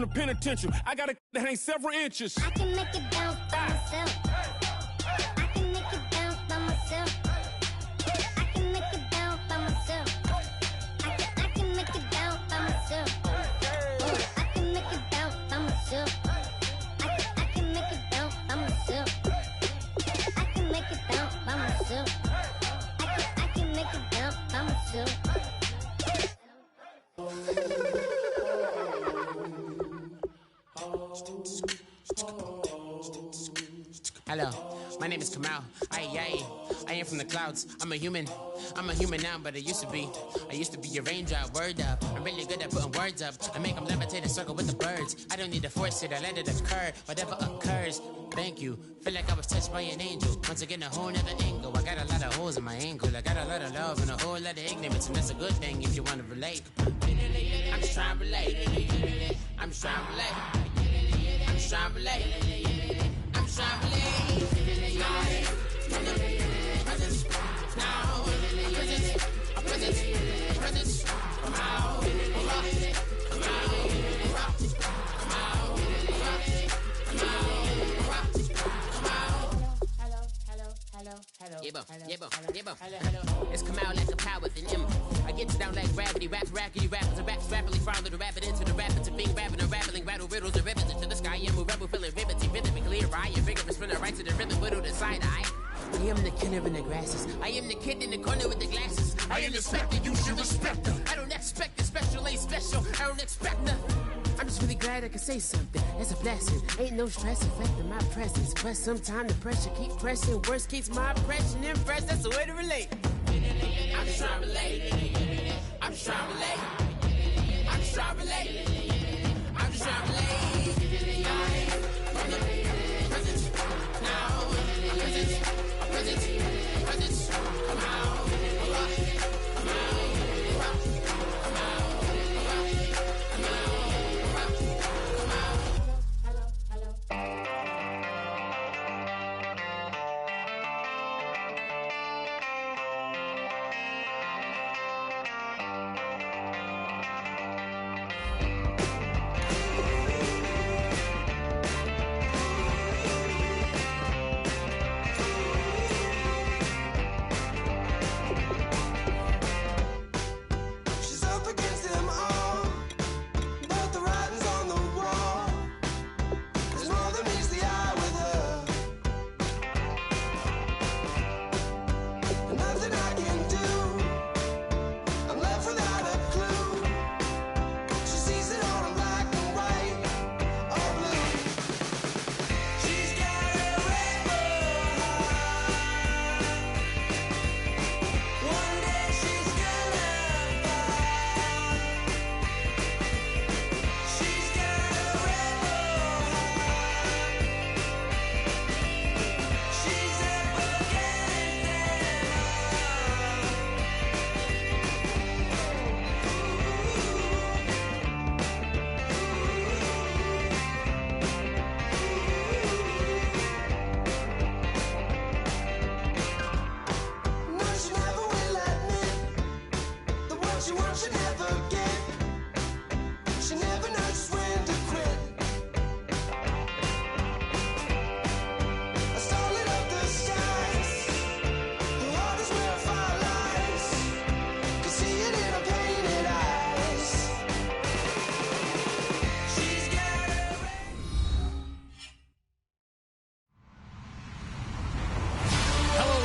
the penitentiary. I got a that ain't several inches. I can make it bounce by myself. I can make it bounce by myself. I can make it bounce by myself. I can make it bounce by myself. I can make it bounce by myself. I can make it bounce by myself. I can make it bounce by myself. I can make it bounce by myself. Hello, my name is Kamal. I am from the clouds. I'm a human now, but I used to be a raindrop. Word up, I'm really good at putting words up. I make them levitate and circle with the birds. I don't need to force it, I let it occur. Whatever occurs, thank you. Feel like I was touched by an angel. Once again, a whole nother angle. I got a lot of holes in my angle. I got a lot of love and a whole lot of ignorance, and that's a good thing if you want to relate. I'm just trying to relate. I'm just trying to relate. I'm just trying to relate. I'm just trying to relate. It's come out like a power within him. I get you down like gravity, rackety rappers, and raps rapidly follow the rapid into the rapids of being rapping and rattling, rattle riddles and rivets into the sky. I'm a rebel, feeling riveting, rhythm and clear. I am vigorous, spinning right to the rhythm, widow to side eye. I am the killer in the grasses. I am the kid in the corner with the glasses. I am the specter, you should respect her. I don't expect the special, ain't special. I don't expect nothing. I'm just really glad I can say something. That's a blessing. Ain't no stress affecting my presence. But sometimes the pressure keep pressing. Worst keeps my impression impressed. That's the way to relate. I'm just trying to relate. I'm just trying to relate. I'm just trying to relate. I'm just trying to relate. From the present, now, present, come out,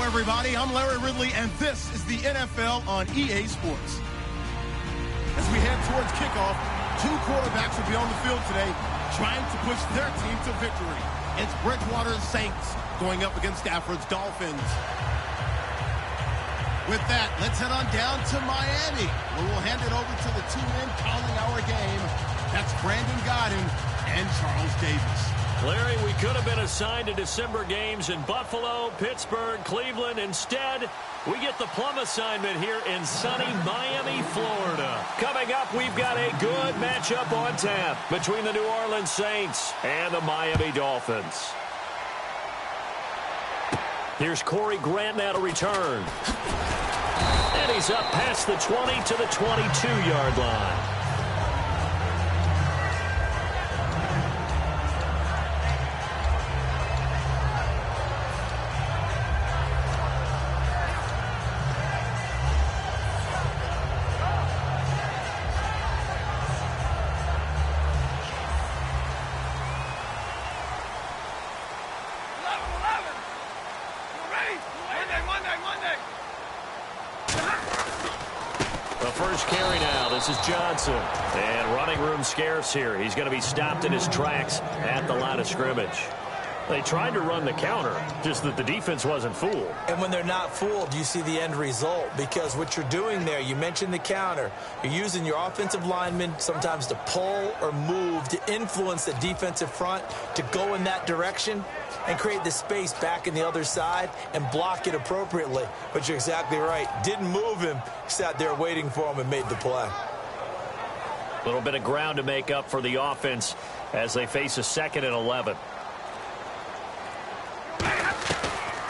everybody. I'm Larry Ridley, and this is the NFL on EA Sports. As we head towards kickoff, two quarterbacks will be on the field today trying to push their team to victory. It's Bridgewater's Saints going up against Stafford's Dolphins. With that, let's head on down to Miami, where we'll hand it over to the two men calling our game. That's Brandon Godden and Charles Davis. Larry, we could have been assigned to December games in Buffalo, Pittsburgh, Cleveland. Instead, we get the plum assignment here in sunny Miami, Florida. Coming up, we've got a good matchup on tap between the New Orleans Saints and the Miami Dolphins. Here's Corey Grant now to return. And he's up past the 20 to the 22-yard line. first carry now. This is Johnson. And running room scarce here. He's going to be stopped in his tracks at the line of scrimmage. They tried to run the counter, just that the defense wasn't fooled. And when they're not fooled, you see the end result, because what you're doing there, you mentioned the counter. You're using your offensive linemen sometimes to pull or move to influence the defensive front to go in that direction and create the space back in the other side and block it appropriately. But you're exactly right. Didn't move him, sat there waiting for him and made the play. A little bit of ground to make up for the offense as they face a 2nd and 11.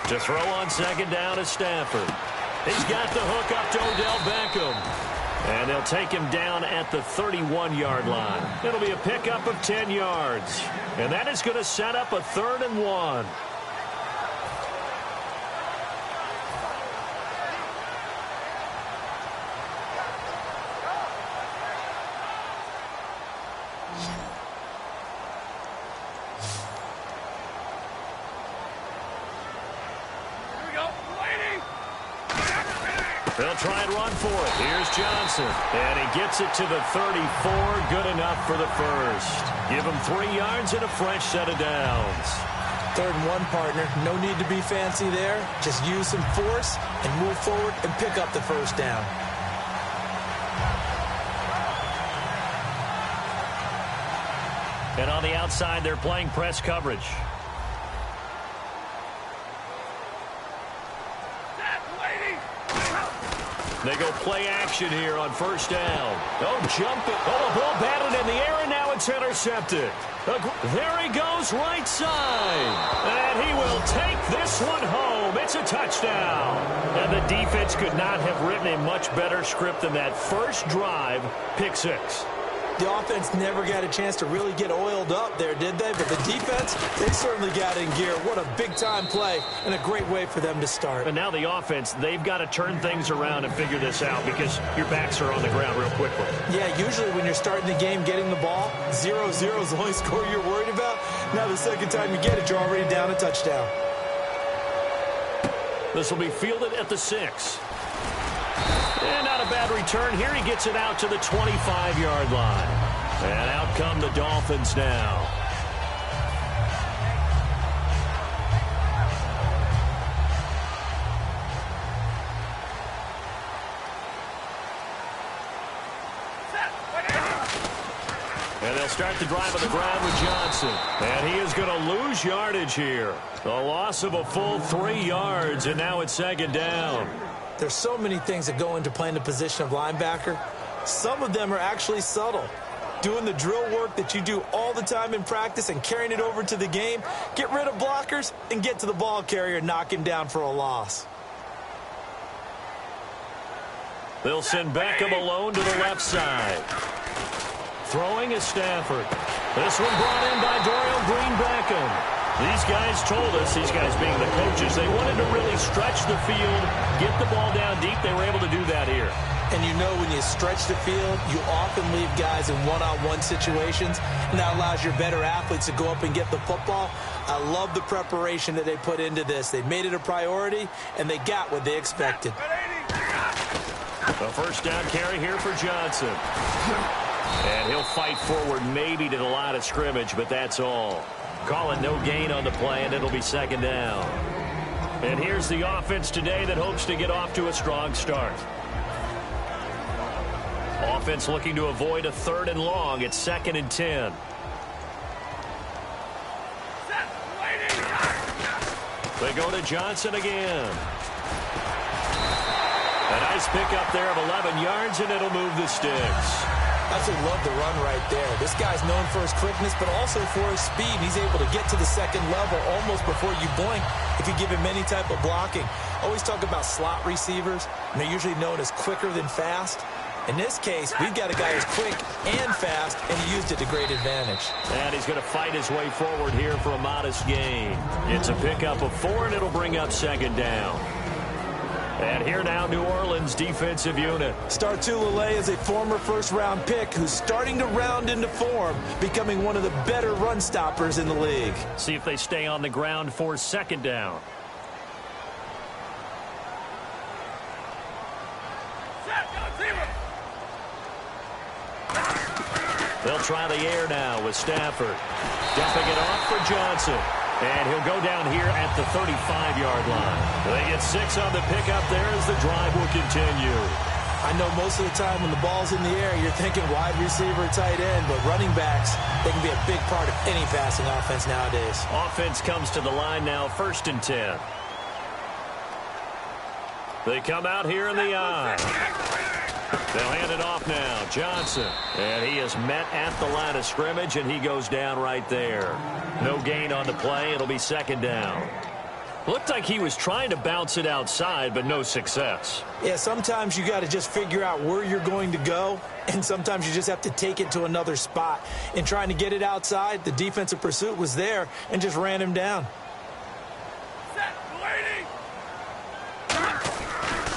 To throw on 2nd down is Stafford. He's got the hook up to Odell Beckham. And they'll take him down at the 31-yard line. It'll be a pickup of 10 yards. And that is going to set up a 3rd and 1. They'll try and run for it. Here's Johnson. And he gets it to the 34. Good enough for the first. Give him 3 yards and a fresh set of downs. 3rd and 1, partner. No need to be fancy there. Just use some force and move forward and pick up the first down. And on the outside, they're playing press coverage. They go play action here on 1st down. Oh, jump it. Oh, the ball batted in the air, and now it's intercepted. There he goes, right side. And he will take this one home. It's a touchdown. And the defense could not have written a much better script than that first drive, pick 6. The offense never got a chance to really get oiled up there, did they? But the defense, they certainly got in gear. What a big-time play and a great way for them to start. And now the offense, they've got to turn things around and figure this out because your backs are on the ground real quickly. Yeah, usually when you're starting the game getting the ball, 0-0 is the only score you're worried about. Now the second time you get it, you're already down a touchdown. This will be fielded at the 6. And not a bad return here. He gets it out to the 25-yard line. And out come the Dolphins now. And they'll start the drive on the ground with Johnson. And he is going to lose yardage here. A loss of a full 3 yards, and now it's 2nd down. There's so many things that go into playing the position of linebacker. Some of them are actually subtle. Doing the drill work that you do all the time in practice and carrying it over to the game. Get rid of blockers and get to the ball carrier and knock him down for a loss. They'll send Beckham alone to the left side. Throwing is Stafford. This one brought in by Dorial Green-Beckham. These guys told us, these guys being the coaches, they wanted to really stretch the field, get the ball down deep. They were able to do that here. And you know when you stretch the field, you often leave guys in one-on-one situations, and that allows your better athletes to go up and get the football. I love the preparation that they put into this. They made it a priority, and they got what they expected. The first down carry here for Johnson. And he'll fight forward maybe to the line of scrimmage, but that's all. Call it no gain on the play, and it'll be 2nd down. And here's the offense today that hopes to get off to a strong start. Offense looking to avoid a 3rd and long. It's 2nd and 10. They go to Johnson again. A nice pickup there of 11 yards, and it'll move the sticks. I absolutely love the run right there. This guy's known for his quickness, but also for his speed. He's able to get to the 2nd level almost before you blink if you give him any type of blocking. Always talk about slot receivers, and they're usually known as quicker than fast. In this case, we've got a guy who's quick and fast, and he used it to great advantage. And he's going to fight his way forward here for a modest gain. It's a pickup of 4, and it'll bring up 2nd down. And here now, New Orleans defensive unit. Star Tulele is a former first-round pick who's starting to round into form, becoming one of the better run stoppers in the league. See if they stay on the ground for 2nd down. They'll try the air now with Stafford. Dumping it off for Johnson. And he'll go down here at the 35-yard line. They get 6 on the pickup there as the drive will continue. I know most of the time when the ball's in the air, you're thinking wide receiver, tight end, but running backs, they can be a big part of any passing offense nowadays. Offense comes to the line now, 1st and 10. They come out here in the eye. They'll hand it off now. Johnson. And he is met at the line of scrimmage, and he goes down right there. No gain on the play. It'll be 2nd down. Looked like he was trying to bounce it outside, but no success. Yeah, sometimes you got to just figure out where you're going to go, and sometimes you just have to take it to another spot. In trying to get it outside, the defensive pursuit was there and just ran him down.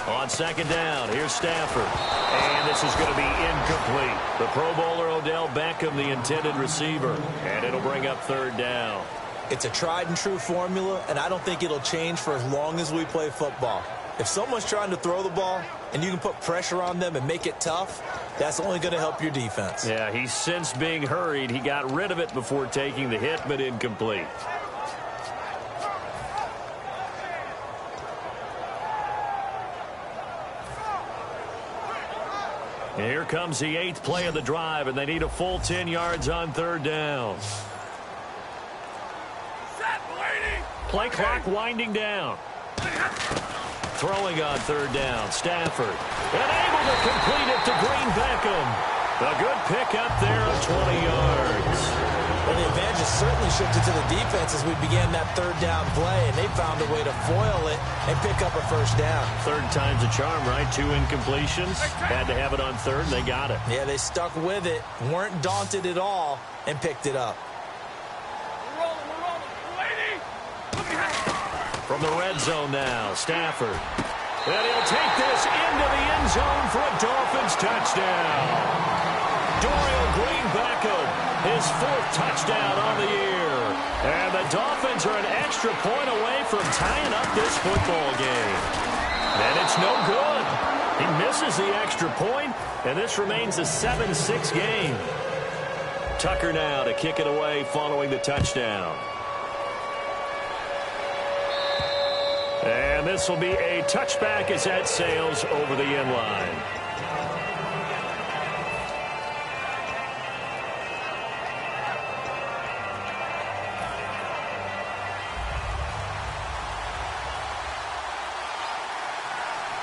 On 2nd down, here's Stafford. And this is going to be incomplete. The Pro Bowler Odell Beckham, the intended receiver. And it'll bring up 3rd down. It's a tried-and-true formula, and I don't think it'll change for as long as we play football. If someone's trying to throw the ball and you can put pressure on them and make it tough, that's only going to help your defense. Yeah, he's since being hurried. He got rid of it before taking the hit, but incomplete. And here comes the 8th play of the drive, and they need a full 10 yards on 3rd down. Play clock winding down. Throwing on 3rd down, Stafford. And able to complete it to Green Beckham. A good pickup there of 20 yards. Well, the advantage has certainly shifted to the defense as we began that 3rd down play, and they found a way to foil it and pick up a 1st down. 3rd time's a charm, right? 2 incompletions. Had to have it on 3rd, and they got it. Yeah, they stuck with it, weren't daunted at all, and picked it up. From the red zone now, Stafford. And he'll take this into the end zone for a Dolphins touchdown. Dorial Green Beckham, his 4th touchdown on the year. And the Dolphins are an extra point away from tying up this football game. And it's no good. He misses the extra point, and this remains a 7-6 game. Tucker now to kick it away following the touchdown. And this will be a touchback as that sails over the end line.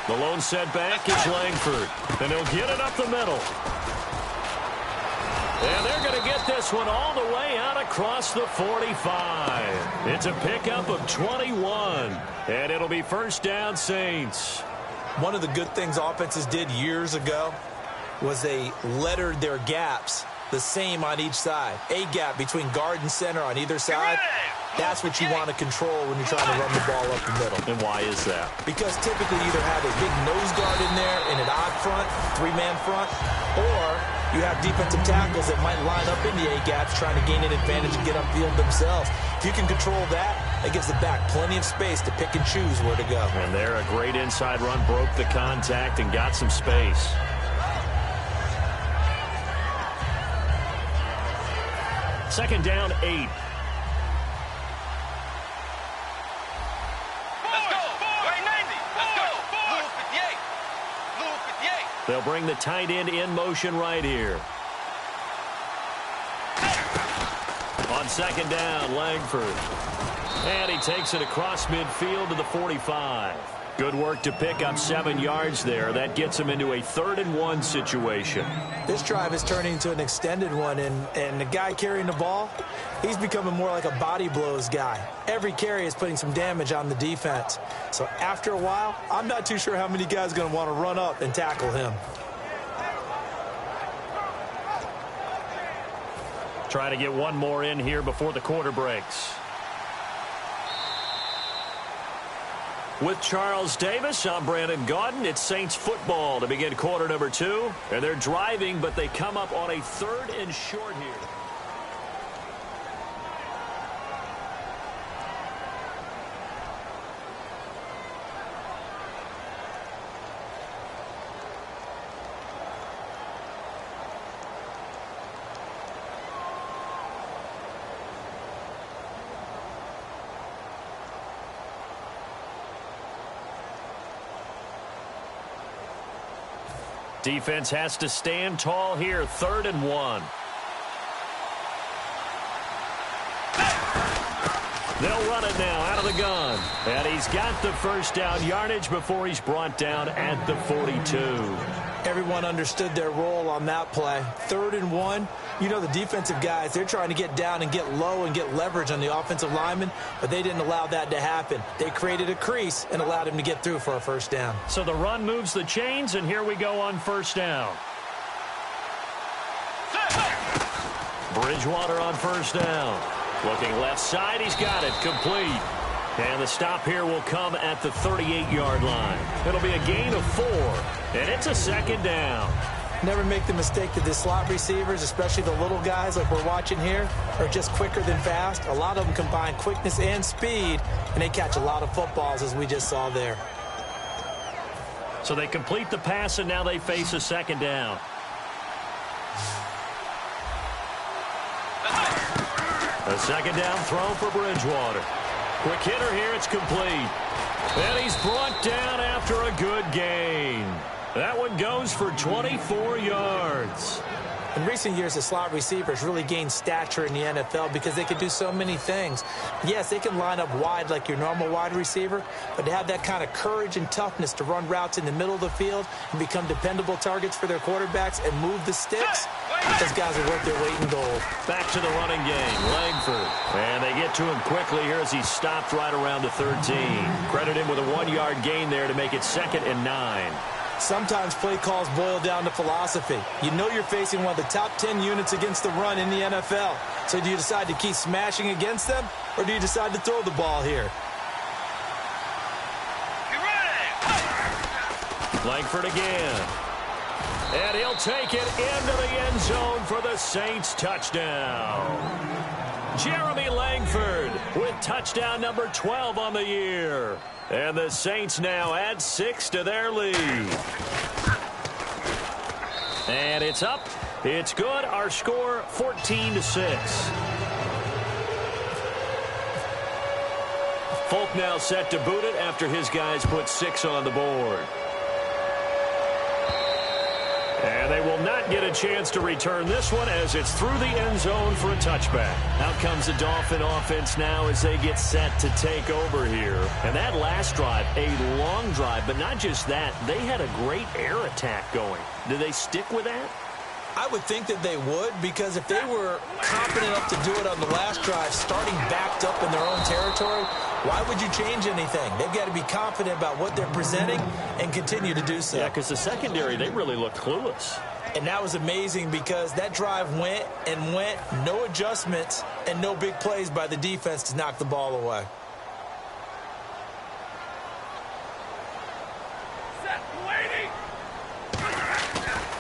The lone setback is Langford. And he'll get it up the middle. And they're going to get this one all the way out across the 45. It's a pickup of 21. And it'll be 1st down, Saints. One of the good things offenses did years ago was they lettered their gaps the same on each side. A gap between guard and center on either side. That's what you want to control when you're trying to run the ball up the middle. And why is that? Because typically you either have a big nose guard in there in an odd front, 3-man front, or you have defensive tackles that might line up in the A-gaps trying to gain an advantage and get upfield themselves. If you can control that, it gives the back plenty of space to pick and choose where to go. And there, a great inside run, broke the contact and got some space. Second down, 8. They'll bring the tight end in motion right here. On 2nd down, Langford. And he takes it across midfield to the 45. Good work to pick up 7 yards there. That gets him into a 3rd and 1 situation. This drive is turning into an extended one, and the guy carrying the ball, he's becoming more like a body blows guy. Every carry is putting some damage on the defense. So after a while, I'm not too sure how many guys are going to want to run up and tackle him. Trying to get one more in here before the quarter breaks. With Charles Davis, I'm Brandon Gaudin. It's Saints football to begin quarter number 2. And they're driving, but they come up on a 3rd and short here. Defense has to stand tall here, 3rd and 1. They'll run it now out of the gun. And he's got the first down yardage before he's brought down at the 42. Everyone understood their role on that play. 3rd and 1. You know the defensive guys, they're trying to get down and get low and get leverage on the offensive lineman, but they didn't allow that to happen. They created a crease and allowed him to get through for a first down. So the run moves the chains, and here we go on first down. Bridgewater on first down. Looking left side, he's got it, complete. And the stop here will come at the 38-yard line. It'll be a gain of 4, and it's a 2nd down. Never make the mistake that the slot receivers, especially the little guys like we're watching here, are just quicker than fast. A lot of them combine quickness and speed, and they catch a lot of footballs, as we just saw there. So they complete the pass, and now they face a 2nd down. A 2nd down throw for Bridgewater. Quick hitter here, it's complete. And he's brought down after a good gain. That one goes for 24 yards. In recent years, the slot receivers really gained stature in the NFL because they can do so many things. Yes, they can line up wide like your normal wide receiver, but to have that kind of courage and toughness to run routes in the middle of the field and become dependable targets for their quarterbacks and move the sticks, those guys are worth their weight in gold. Back to the running game, Langford. And they get to him quickly here as he stopped right around the 13. Credit him with a 1-yard gain there to make it 2nd and 9. Sometimes play calls boil down to philosophy. You know you're facing one of the top 10 units against the run in the NFL. So do you decide to keep smashing against them, or do you decide to throw the ball here? Langford again. And he'll take it into the end zone for the Saints touchdown. Jeremy Langford with touchdown number 12 on the year. And the Saints now add 6 to their lead. And it's up. It's good. Our score, 14-6. Folk now set to boot it after his guys put 6 on the board. And they will not get a chance to return this one as it's through the end zone for a touchback. Out comes the Dolphin offense now as they get set to take over here. And that last drive, a long drive, but not just that. They had a great air attack going. Do they stick with that? I would think that they would, because if they were confident enough to do it on the last drive, starting backed up in their own territory, why would you change anything? They've got to be confident about what they're presenting and continue to do so. Yeah, because the secondary, they really looked clueless. And that was amazing because that drive went and went, no adjustments and no big plays by the defense to knock the ball away.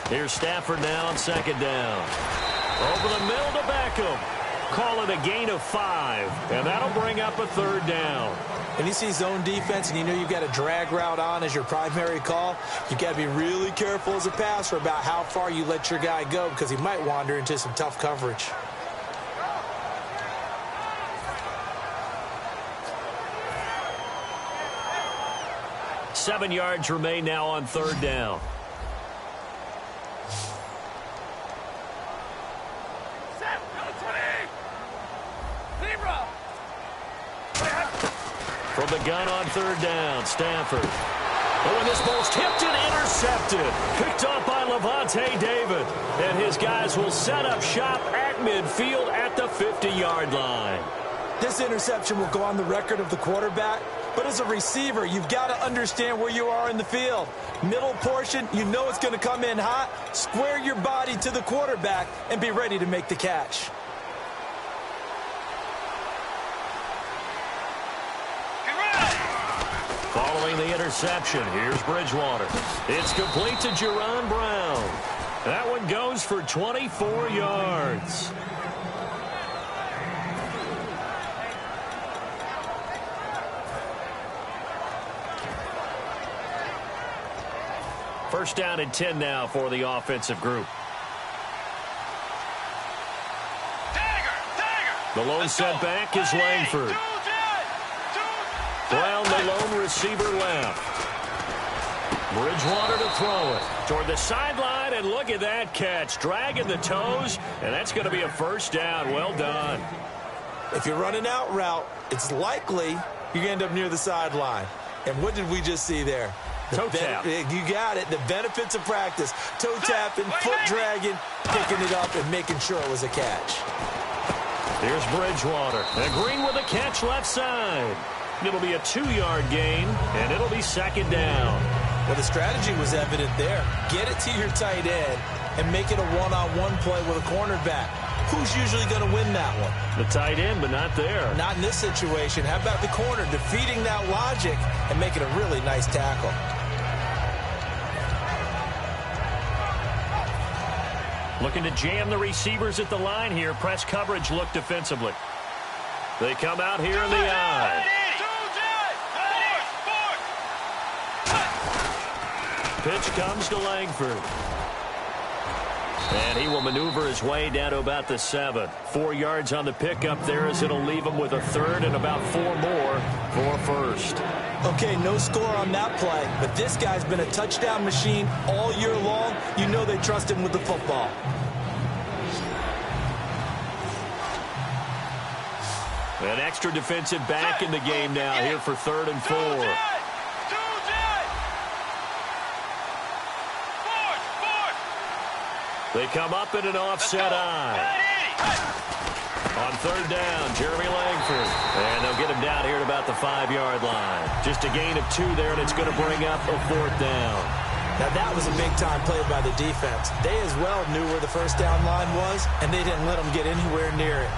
Here's Stafford now on 2nd down. Over the middle to Beckham. Call it a gain of 5, and that'll bring up a 3rd down. When you see zone defense and you know you've got a drag route on as your primary call, you've got to be really careful as a passer about how far you let your guy go because he might wander into some tough coverage. Seven yards remain now on 3rd down. From the gun on 3rd down, Stafford. Oh, and this ball's tipped and intercepted. Picked up by Levante David. And his guys will set up shop at midfield at the 50-yard line. This interception will go on the record of the quarterback, but as a receiver, you've got to understand where you are in the field. Middle portion, you know it's going to come in hot. Square your body to the quarterback and be ready to make the catch. Following the interception, here's Bridgewater. It's complete to Jerron Brown. That one goes for 24 yards. First down and 10 now for the offensive group. The lone setback is Langford. Brown, the lone receiver left. Bridgewater to throw it toward the sideline, and look at that catch. Dragging the toes, and that's going to be a first down. Well done. If you're running out route, it's likely you're going to end up near the sideline. And what did we just see there? Toe tap. You got it. The benefits of practice. Toe tapping, foot dragging, picking it up, and making sure it was a catch. Here's Bridgewater. And Green with a catch left side. It'll be a 2-yard gain, and it'll be second down. Well, the strategy was evident there. Get it to your tight end and make it a one-on-one play with a cornerback. Who's usually going to win that one? The tight end, but not there. Not in this situation. How about the corner defeating that logic and making a really nice tackle? Looking to jam the receivers at the line here. Press coverage look defensively. They come out here in the eye. Pitch comes to Langford. And he will maneuver his way down to about the 7. 4 yards on the pickup there as it'll leave him with a third and about 4 more for a first. Okay, no score on that play, but this guy's been a touchdown machine all year long. You know they trust him with the football. An extra defensive back in the game now here for 3rd and 4. They come up in an offset eye. On 3rd down, Jeremy Langford. And they'll get him down here at about the 5-yard line. Just a gain of 2 there, and it's going to bring up a 4th down. Now, that was a big-time play by the defense. They as well knew where the first down line was, and they didn't let them get anywhere near it.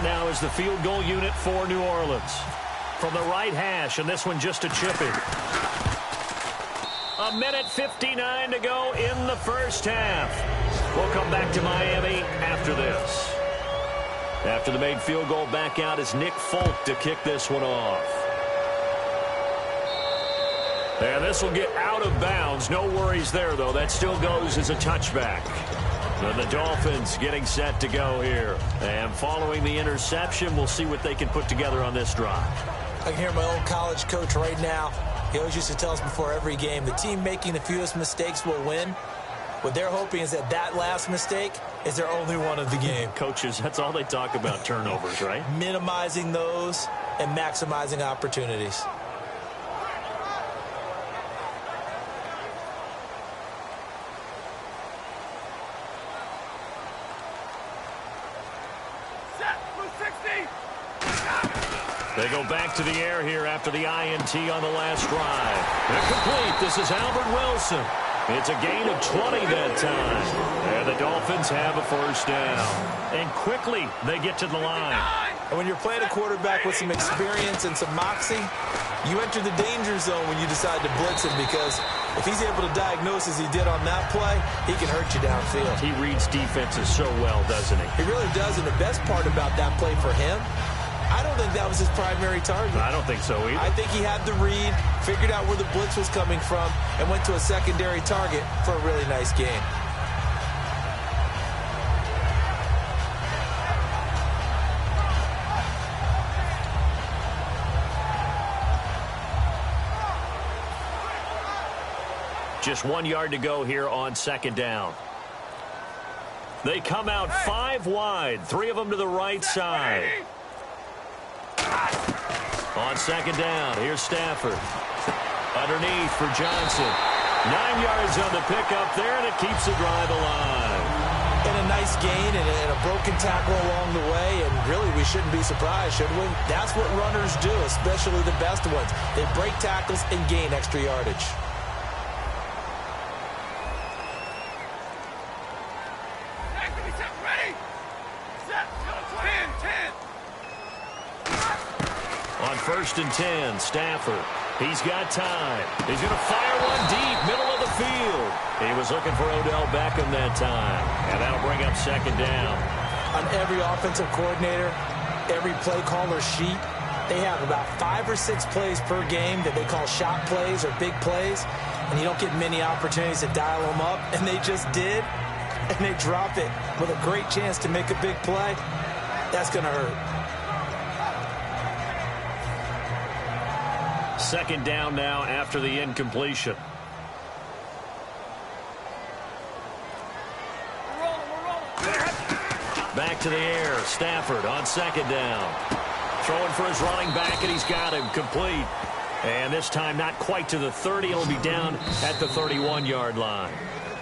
Now is the field goal unit for New Orleans. From the right hash, and this one just a chipping. 1:59 to go in the first half. We'll come back to Miami after this. After the made field goal, back out is Nick Folk to kick this one off. And this will get out of bounds. No worries there, though. That still goes as a touchback. And the Dolphins getting set to go here. And following the interception, we'll see what they can put together on this drive. I can hear my old college coach right now. He always used to tell us before every game, the team making the fewest mistakes will win. What they're hoping is that that last mistake is their only one of the game. Coaches, that's all they talk about, turnovers, right? Minimizing those and maximizing opportunities. They go back to the air here after the INT on the last drive. They're complete. This is Albert Wilson. It's a gain of 20 that time. And the Dolphins have a first down. And quickly, they get to the line. And when you're playing a quarterback with some experience and some moxie, you enter the danger zone when you decide to blitz him, because if he's able to diagnose as he did on that play, he can hurt you downfield. He reads defenses so well, doesn't he? He really does, and the best part about that play for him, I don't think that was his primary target. I don't think so either. I think he had the read, figured out where the blitz was coming from, and went to a secondary target for a really nice game. Just 1 yard to go here on 2nd down. They come out 5 wide, 3 of them to the right side. On 2nd down, here's Stafford. Underneath for Johnson. 9 yards on the pickup there, and it keeps the drive alive. And a nice gain and a broken tackle along the way, and really we shouldn't be surprised, should we? That's what runners do, especially the best ones. They break tackles and gain extra yardage. On 1st and 10, Stafford. He's got time. He's going to fire one deep, middle of the field. He was looking for Odell Beckham that time. And that'll bring up 2nd down. On every offensive coordinator, every play caller sheet, they have about 5 or 6 plays per game that they call shot plays or big plays. And you don't get many opportunities to dial them up. And they just did. and they drop it with a great chance to make a big play, that's going to hurt. Second down now after the incompletion. Back to the air. Stafford on second down. Throwing for his running back, and he's got him complete. And this time not quite to the 30. It'll be down at the 31-yard line.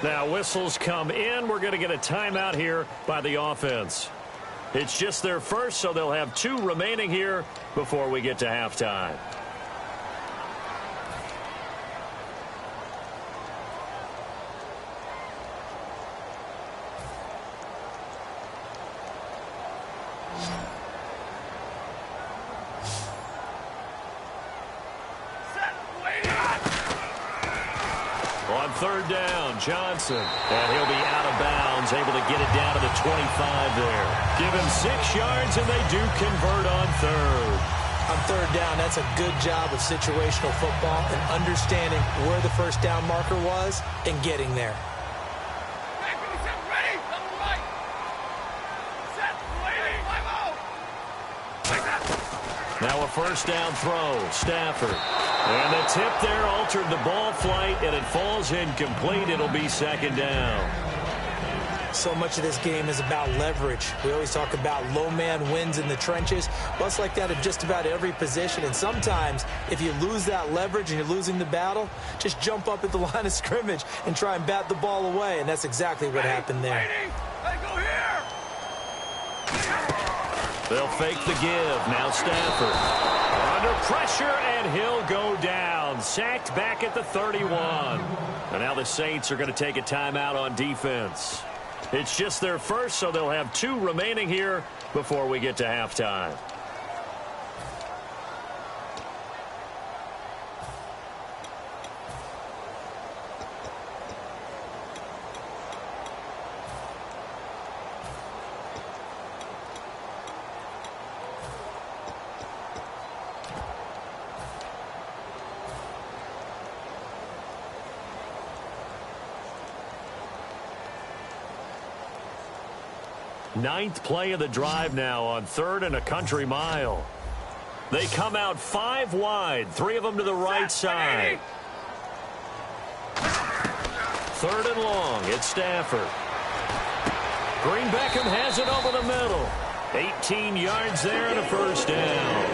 Now whistles come in. We're going to get a timeout here by the offense. It's just their first, so they'll have 2 remaining here before we get to halftime. On third down, Johnson. And he'll be out of bounds, able to get it down to the 25 there. Give him 6 yards, and they do convert on third. On third down, that's a good job of situational football and understanding where the first down marker was and getting there. Now a first down throw, Stafford. And the tip there altered the ball flight, and it falls incomplete. It'll be second down. So much of this game is about leverage. We always talk about low man wins in the trenches. Well, it's like that in just about every position. And sometimes, if you lose that leverage and you're losing the battle, just jump up at the line of scrimmage and try and bat the ball away. And that's exactly what happened there. They'll fake the give. Now Stafford. Under pressure, and he'll go down. Sacked back at the 31. And now the Saints are going to take a timeout on defense. It's just their first, so they'll have 2 remaining here before we get to halftime. Ninth play of the drive now on 3rd and a country mile. They come out 5 wide, 3 of them to the right side. 3rd and long, it's Stafford. Green Beckham has it over the middle. 18 yards there and a first down.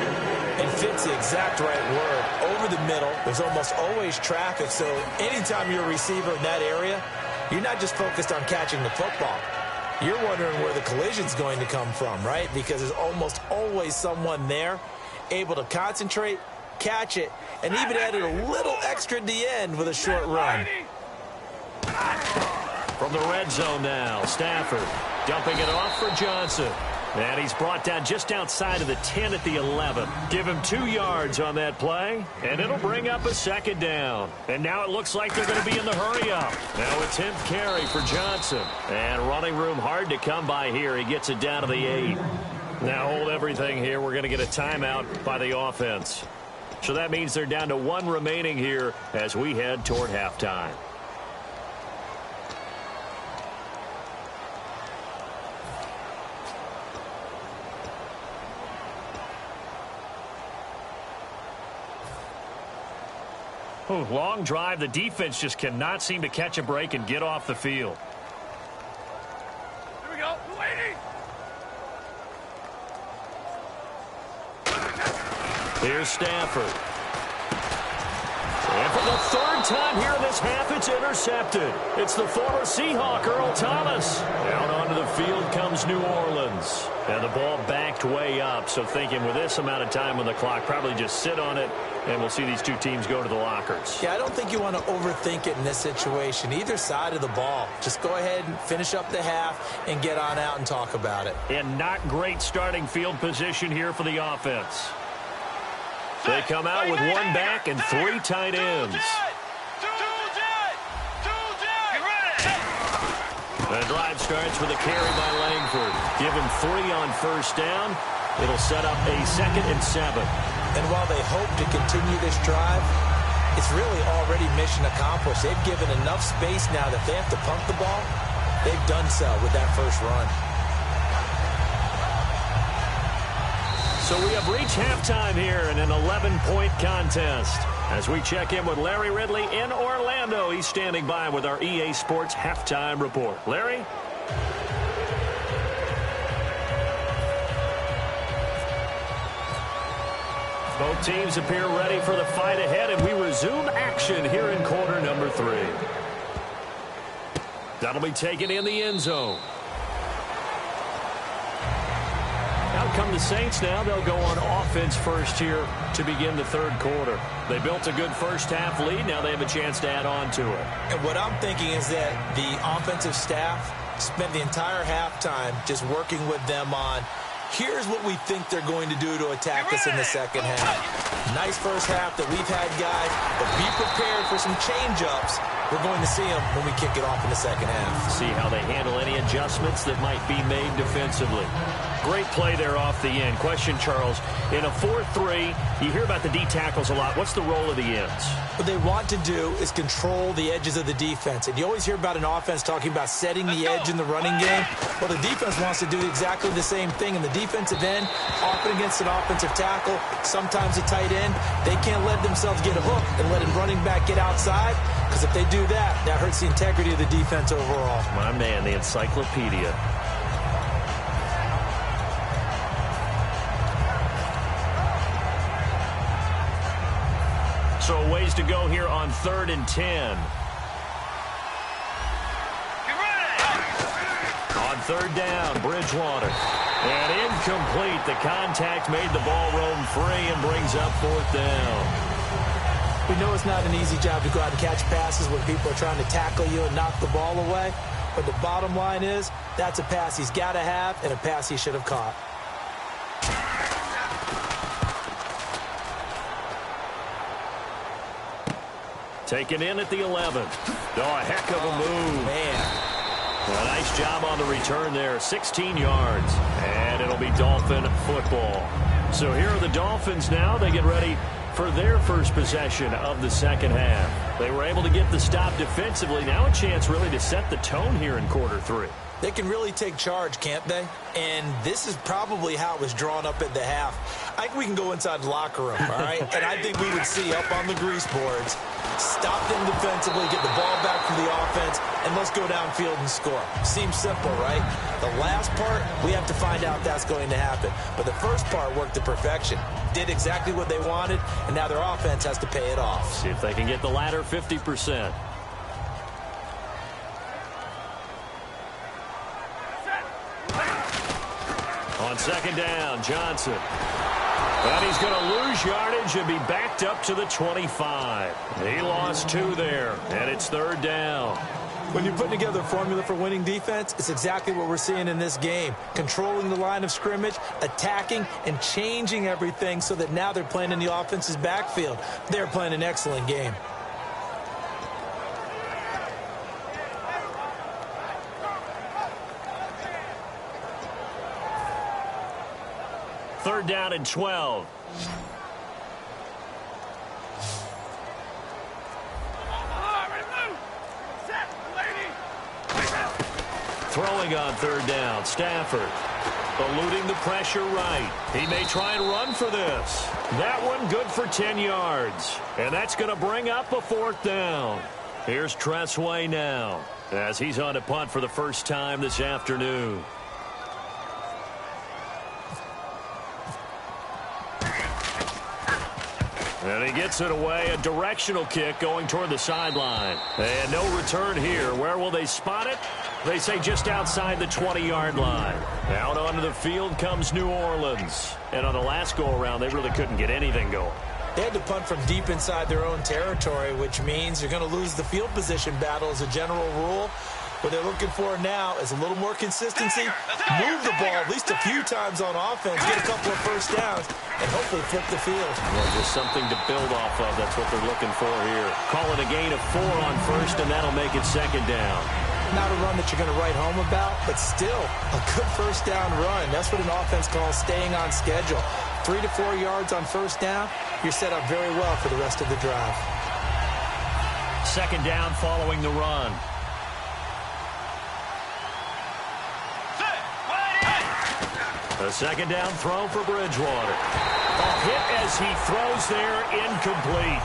And fits the exact right word. Over the middle, there's almost always traffic, so anytime you're a receiver in that area, you're not just focused on catching the football. You're wondering where the collision's going to come from, right? Because there's almost always someone there able to concentrate, catch it, and even added a little extra at the end with a short run. From the red zone now, Stafford dumping it off for Johnson. And he's brought down just outside of the 10 at the 11. Give him 2 yards on that play, and it'll bring up a second down. And now it looks like they're going to be in the hurry-up. Now a 10th carry for Johnson. And running room hard to come by here. He gets it down to the 8. Now hold everything here. We're going to get a timeout by the offense. So that means they're down to 1 remaining here as we head toward halftime. Ooh, long drive. The defense just cannot seem to catch a break and get off the field. Here we go. Waiting. Here's Stafford. And for the 3rd time here in this half, it's intercepted. It's the former Seahawk, Earl Thomas. Down onto the field comes New Orleans. And the ball backed way up, so thinking with this amount of time on the clock, probably just sit on it, and we'll see these 2 teams go to the lockers. Yeah, I don't think you want to overthink it in this situation. Either side of the ball. Just go ahead and finish up the half and get on out and talk about it. And not great starting field position here for the offense. They come out with 1 back and 3 tight ends. The drive starts with a carry by Langford. Give him 3 on first down. It'll set up a 2nd and 7. And while they hope to continue this drive, it's really already mission accomplished. They've given enough space now that they have to pump the ball. they've done so with that first run. So we have reached halftime here in an 11-point contest. As we check in with Larry Ridley in Orlando, he's standing by with our EA Sports halftime report. Larry? Both teams appear ready for the fight ahead, and we resume action here in quarter number 3. That'll be taken in the end zone. Out come the Saints now. They'll go on offense first here to begin the third quarter. They built a good first half lead. Now they have a chance to add on to it. And what I'm thinking is that the offensive staff spent the entire halftime just working with them on, here's what we think they're going to do to attack us in the second half. Nice first half that we've had, guys, but be prepared for some change-ups. We're going to see them when we kick it off in the second half. See how they handle any adjustments that might be made defensively. Great play there off the end. Question, Charles, in a 4-3, you hear about the D tackles a lot. What's the role of the ends? What they want to do is control the edges of the defense. And you always hear about an offense talking about setting the edge in the running game. Well, the defense wants to do exactly the same thing. In the defensive end, often against an offensive tackle, sometimes a tight end, they can't let themselves get hooked and let a running back get outside. Because if they do that, that hurts the integrity of the defense overall. My man, the encyclopedia. So a ways to go here on 3rd and 10. On 3rd down, Bridgewater. And incomplete. The contact made the ball roam free and brings up 4th down. We know it's not an easy job to go out and catch passes when people are trying to tackle you and knock the ball away. But the bottom line is, that's a pass he's got to have and a pass he should have caught. Taken in at the 11th. Oh, a heck of a move. Man. A nice job on the return there. 16 yards. And it'll be Dolphin football. So here are the Dolphins now. They get ready for their first possession of the second half. They were able to get the stop defensively. Now a chance really to set the tone here in quarter 3. They can really take charge, can't they? And this is probably how it was drawn up at the half. I think we can go inside the locker room, all right? And I think we would see up on the grease boards, stop them defensively, get the ball back from the offense, and let's go downfield and score. Seems simple, right? The last part, we have to find out if that's going to happen. But the first part worked to perfection. Did exactly what they wanted, and now their offense has to pay it off. See if they can get the latter 50%. On 2nd down, Johnson. And he's going to lose yardage and be backed up to the 25. He lost 2 there, and it's 3rd down. When you're putting together a formula for winning defense, it's exactly what we're seeing in this game. Controlling the line of scrimmage, attacking, and changing everything so that now they're playing in the offense's backfield. They're playing an excellent game. Third down and 12. Throwing on 3rd down, Stafford. Eluding the pressure right. He may try and run for this. That one good for 10 yards. And that's going to bring up a 4th down. Here's Tressway now, as he's on a punt for the first time this afternoon. And he gets it away, a directional kick going toward the sideline. And no return here. Where will they spot it? They say just outside the 20-yard line. Out onto the field comes New Orleans. And on the last go-around, they really couldn't get anything going. They had to punt from deep inside their own territory, which means you're going to lose the field position battle as a general rule. What they're looking for now is a little more consistency, move the ball at least a few times on offense, get a couple of first downs, and hopefully flip the field. Well, just something to build off of. That's what they're looking for here. Call it a gain of 4 on first, and that'll make it 2nd down. Not a run that you're going to write home about, but still a good first down run. That's what an offense calls staying on schedule. 3 to 4 yards on first down, you're set up very well for the rest of the drive. 2nd down following the run. A second down throw for Bridgewater. A hit as he throws there, incomplete.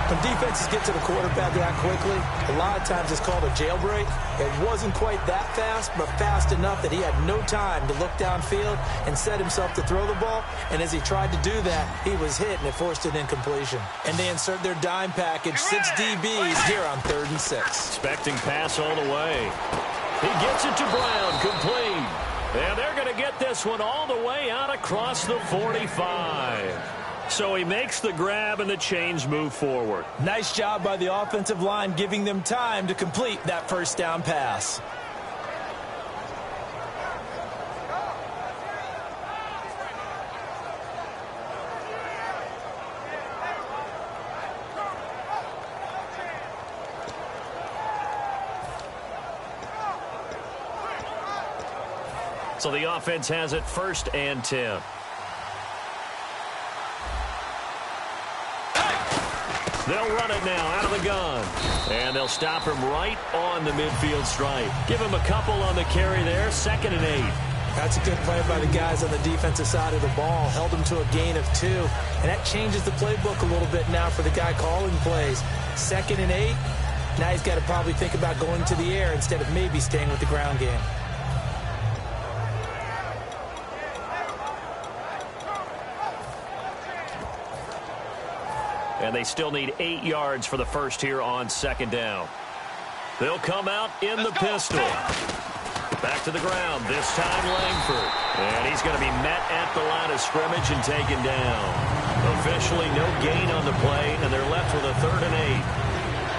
When defenses get to the quarterback that quickly, a lot of times it's called a jailbreak. It wasn't quite that fast, but fast enough that he had no time to look downfield and set himself to throw the ball. And as he tried to do that, he was hit, and it forced an incompletion. And they insert their dime package, 6 DBs here on 3rd and 6. Expecting pass all the way. He gets it to Brown, complete. And they're going to get this one all the way out across the 45. So he makes the grab, and the chains move forward. Nice job by the offensive line, giving them time to complete that first down pass. So the offense has it 1st and 10. They'll run it now out of the gun. And they'll stop him right on the midfield stripe. Give him a couple on the carry there. 2nd and 8. That's a good play by the guys on the defensive side of the ball. Held him to a gain of 2. And that changes the playbook a little bit now for the guy calling plays. 2nd and 8. Now he's got to probably think about going to the air instead of maybe staying with the ground game. And they still need 8 yards for the first here on 2nd down. They'll come out in the pistol. Back to the ground, this time Langford. And he's going to be met at the line of scrimmage and taken down. Officially no gain on the play, and they're left with a 3rd and 8.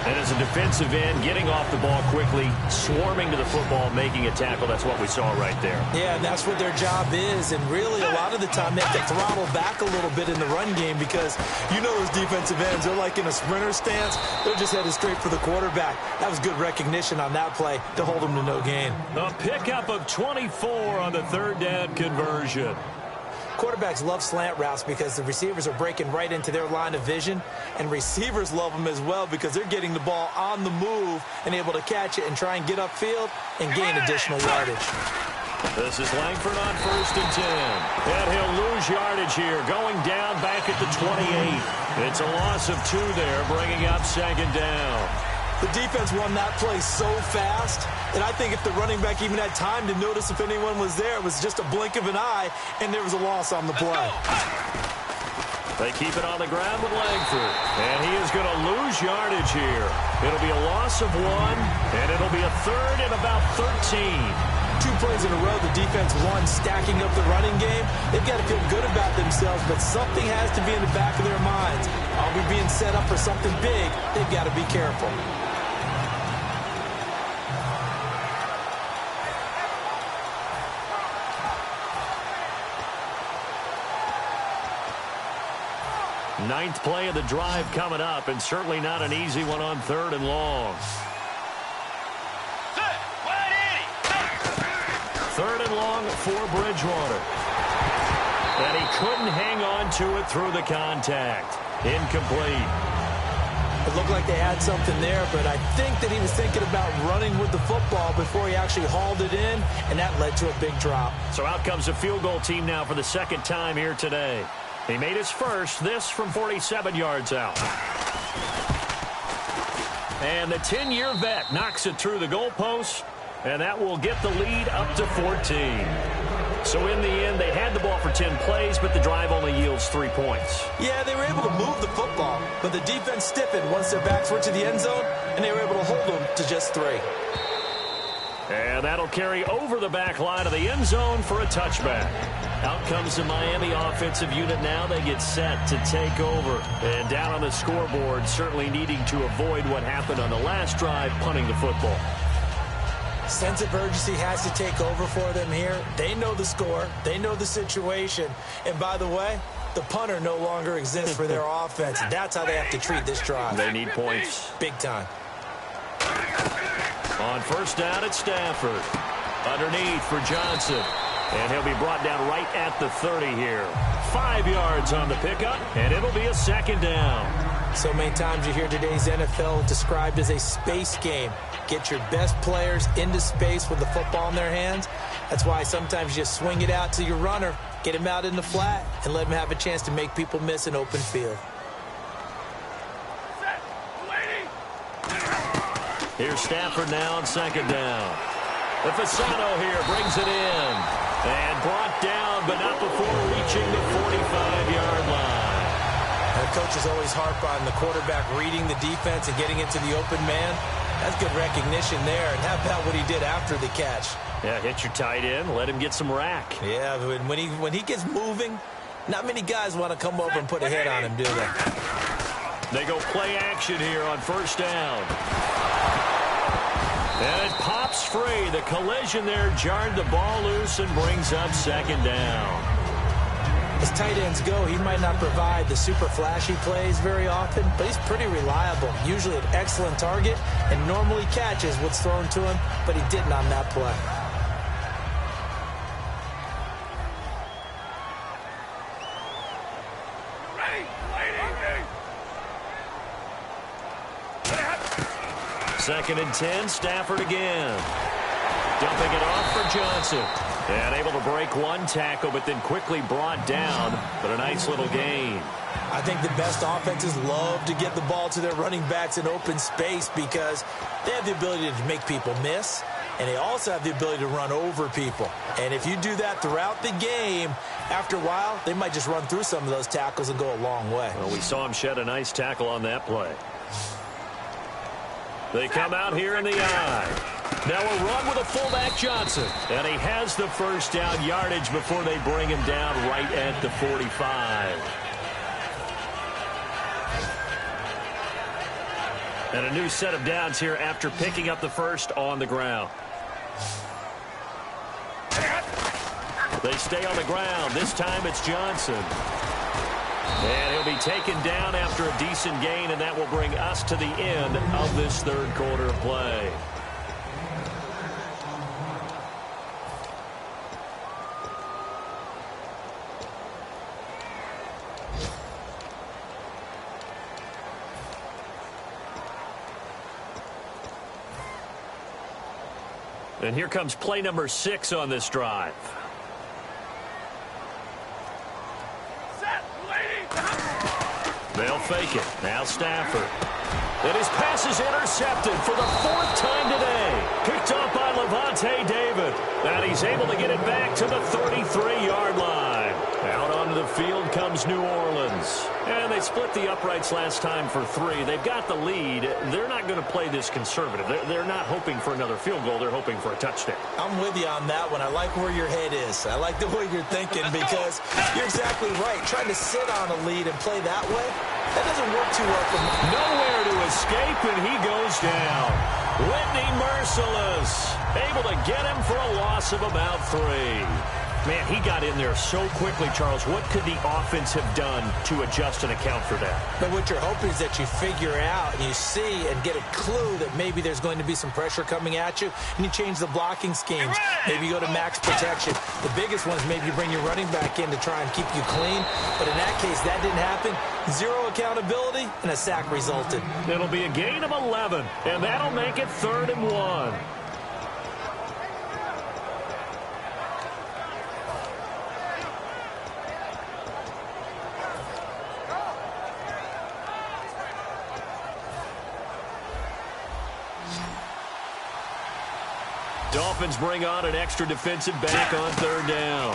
And as a defensive end, getting off the ball quickly, swarming to the football, making a tackle. That's what we saw right there. Yeah, and that's what their job is. And really, a lot of the time, they have to throttle back a little bit in the run game because you know those defensive ends, they're like in a sprinter stance. They're just headed straight for the quarterback. That was good recognition on that play to hold them to no gain. A pickup of 24 on the 3rd down conversion. Quarterbacks love slant routes because the receivers are breaking right into their line of vision, and receivers love them as well because they're getting the ball on the move and able to catch it and try and get upfield and gain additional yardage. This is Langford on 1st and 10. And he'll lose yardage here, going down back at the 28. It's a loss of 2 there, bringing up 2nd down. The defense won that play so fast, and I think if the running back even had time to notice if anyone was there, it was just a blink of an eye, and there was a loss on the play. They keep it on the ground with Langford, and he is going to lose yardage here. It'll be a loss of 1, and it'll be a 3rd and about 13. 2 plays in a row, the defense won, stacking up the running game. They've got to feel good about themselves, but something has to be in the back of their minds. Are we being set up for something big? They've got to be careful. Ninth play of the drive coming up, and certainly not an easy one on 3rd and long. 3rd and long for Bridgewater. And he couldn't hang on to it through the contact. Incomplete. It looked like they had something there, but I think that he was thinking about running with the football before he actually hauled it in, and that led to a big drop. So out comes the field goal team now for the 2nd time here today. He made his first, this from 47 yards out. And the 10-year vet knocks it through the goalpost, and that will get the lead up to 14. So in the end, they had the ball for 10 plays, but the drive only yields 3 points. Yeah, they were able to move the football, but the defense stiffened once their backs were to the end zone, and they were able to hold them to just 3. And that'll carry over the back line of the end zone for a touchback. Out comes the Miami offensive unit now. They get set to take over. And down on the scoreboard, certainly needing to avoid what happened on the last drive, punting the football. Sense of urgency has to take over for them here. They know the score. They know the situation. And by the way, the punter no longer exists for their offense. That's how they have to treat this drive. They need points. Big time. On 1st down, it's Stafford. Underneath for Johnson. And he'll be brought down right at the 30 here. 5 yards on the pickup, and it'll be a 2nd down. So many times you hear today's NFL described as a space game. Get your best players into space with the football in their hands. That's why sometimes you just swing it out to your runner, get him out in the flat, and let him have a chance to make people miss an open field. Here's Stafford now on second down. The Fasano here brings it in. And brought down, but not before reaching the 45-yard line. The coaches always harp on the quarterback reading the defense and getting into the open man. That's good recognition there. And how about what he did after the catch? Yeah, hit your tight end, let him get some rack. Yeah, when he gets moving, not many guys want to come over and put a hit on him, do they? They go play action here on first down. And it pops free. The collision there jarred the ball loose and brings up second down. As tight ends go, he might not provide the super flashy plays very often, but he's pretty reliable. Usually an excellent target and normally catches what's thrown to him, but he didn't on that play. Second and 10, Stafford again. Dumping it off for Johnson. And able to break one tackle, but then quickly brought down. But a nice little gain. I think the best offenses love to get the ball to their running backs in open space because they have the ability to make people miss, and they also have the ability to run over people. And if you do that throughout the game, after a while, they might just run through some of those tackles and go a long way. Well, we saw him shed a nice tackle on that play. They come out here in the eye. Now a run with a fullback Johnson. And he has the first down yardage before they bring him down right at the 45. And a new set of downs here after picking up the first on the ground. They stay on the ground. This time it's Johnson. And he'll be taken down after a decent gain, and that will bring us to the end of this third quarter of play. And here comes play number 6 on this drive. They'll fake it. Now Stafford. And his pass is intercepted for the 4th time today. Picked up by Levante David. And he's able to get it back to the 33-yard line. Out onto the field comes New Orleans. And they split the uprights last time for 3. They've got the lead. They're not going to play this conservative. They're not hoping for another field goal. They're hoping for a touchdown. I'm with you on that one. I like where your head is. I like the way you're thinking because you're exactly right. Trying to sit on a lead and play that way, that doesn't work too well for me. Nowhere to escape, and he goes down. Whitney Merciless able to get him for a loss of about 3. Man, he got in there so quickly, Charles. What could the offense have done to adjust and account for that? But what you're hoping is that you figure out and you see and get a clue that maybe there's going to be some pressure coming at you, and you change the blocking schemes. Maybe you go to max protection. The biggest one is maybe you bring your running back in to try and keep you clean. But in that case, that didn't happen. 0 accountability, and a sack resulted. It'll be a gain of 11, and that'll make it 3rd and 1. Dolphins bring on an extra defensive back on 3rd down.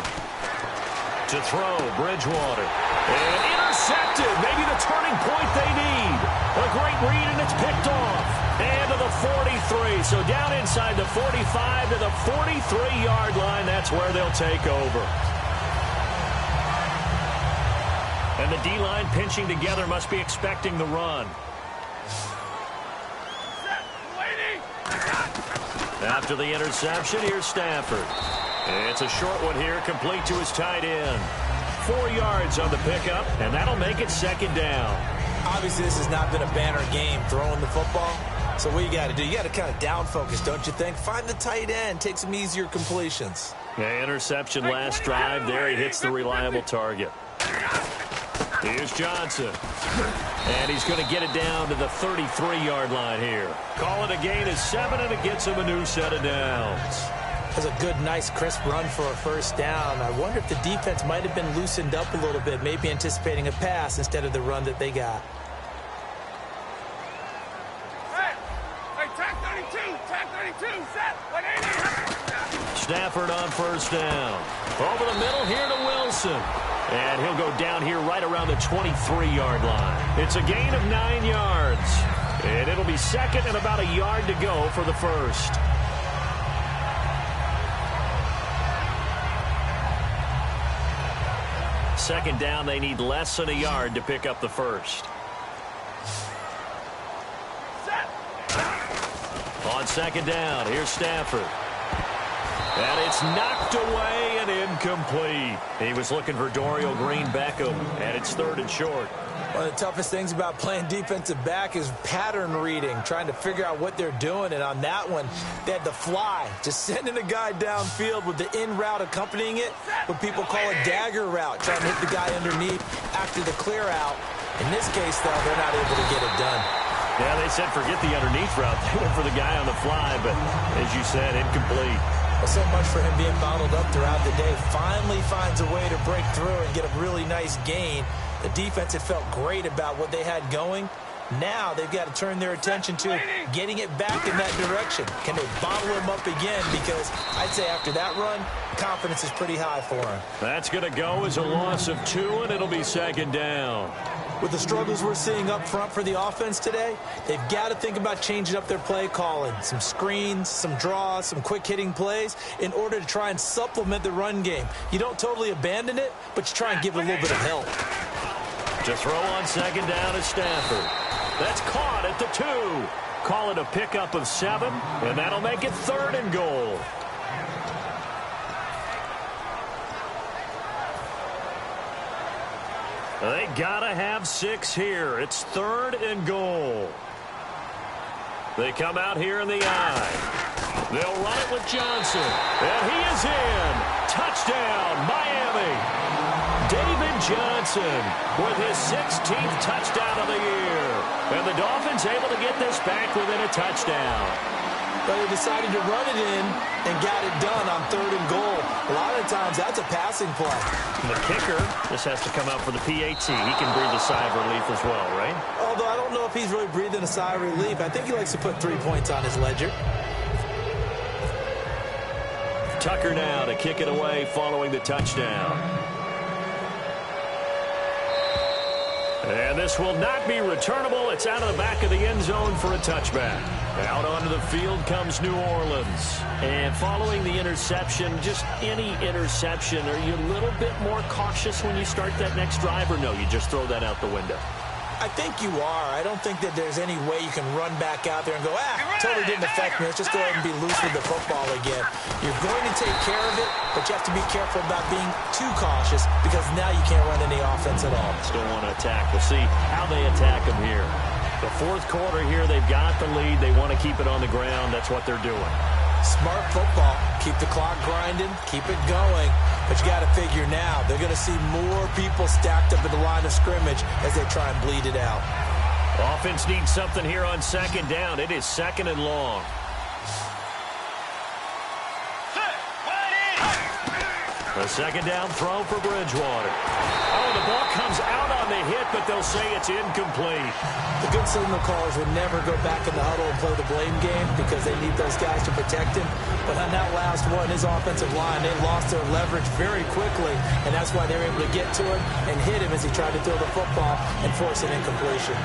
To throw, Bridgewater. And intercepted. Maybe the turning point they need. A great read, and it's picked off. And to the 43. So down inside the 45 to the 43-yard line. That's where they'll take over. And the D-line pinching together must be expecting the run. After the interception, here's Stafford. It's a short one here, complete to his tight end. 4 yards on the pickup, and that'll make it 2nd down. Obviously, this has not been a banner game throwing the football. So what you got to do, you got to kind of down focus, don't you think? Find the tight end, take some easier completions. Yeah, interception last drive. There he hits the reliable target. Here's Johnson. And he's going to get it down to the 33-yard line here. Call it a gain of 7, and it gets him a new set of downs. That's a good, nice, crisp run for a first down. I wonder if the defense might have been loosened up a little bit, maybe anticipating a pass instead of the run that they got. Hey, tag 32, set, 180. Stafford on first down. Over the middle here to Wilson. And he'll go down here right around the 23-yard line. It's a gain of 9 yards. And it'll be second and about a yard to go for the first. Second down, they need less than a yard to pick up the first. On second down, here's Stafford. And it's knocked away and incomplete. He was looking for Dorial Green-Beckham, and it's third and short. One of the toughest things about playing defensive back is pattern reading, trying to figure out what they're doing. And on that one, they had to fly, just sending a guy downfield with the in route accompanying it, what people call a dagger route, trying to hit the guy underneath after the clear out. In this case, though, they're not able to get it done. Yeah, they said forget the underneath route. They went for the guy on the fly, but as you said, incomplete. Well, so much for him being bottled up throughout the day. Finally finds a way to break through and get a really nice gain. The defense had felt great about what they had going. Now they've got to turn their attention to getting it back in that direction. Can they bottle him up again? Because I'd say after that run, confidence is pretty high for him. That's going to go as a loss of 2, and it'll be second down. With the struggles we're seeing up front for the offense today, they've got to think about changing up their play calling. Some screens, some draws, some quick-hitting plays in order to try and supplement the run game. You don't totally abandon it, but you try and give it a little bit of help. To throw on second down is Stafford. That's caught at the 2. Call it a pickup of 7, and that'll make it third and goal. They gotta have 6 here. It's third and goal. They come out here in the I. They'll run it with Johnson. And he is in. Touchdown, Miami. David Johnson with his 16th touchdown of the year. And the Dolphins able to get this back within a touchdown. But they decided to run it in and got it done on third and goal. A lot of times that's a passing play. And the kicker just has to come out for the PAT. He can breathe a sigh of relief as well, right? Although I don't know if he's really breathing a sigh of relief. I think he likes to put 3 points on his ledger. Tucker now to kick it away following the touchdown. And this will not be returnable. It's out of the back of the end zone for a touchback. Out onto the field comes New Orleans. And following the interception, just any interception, are you a little bit more cautious when you start that next drive, or no, you just throw that out the window? I think you are. I don't think that there's any way you can run back out there and go, totally didn't affect me. Let's just go ahead and be loose with the football again. You're going to take care of it, but you have to be careful about being too cautious because now you can't run any offense at all. Still want to attack. We'll see how they attack them here. The fourth quarter here, they've got the lead. They want to keep it on the ground. That's what they're doing. Smart football. Keep the clock grinding. Keep it going. But you got to figure now, they're going to see more people stacked up at the line of scrimmage as they try and bleed it out. Offense needs something here on second down. It is second and long. A second down throw for Bridgewater. Oh, the ball comes out on the hit, but they'll say it's incomplete. The good signal callers would never go back in the huddle and play the blame game because they need those guys to protect him. But on that last one, his offensive line, they lost their leverage very quickly, and that's why they were able to get to him and hit him as he tried to throw the football and force an incompletion.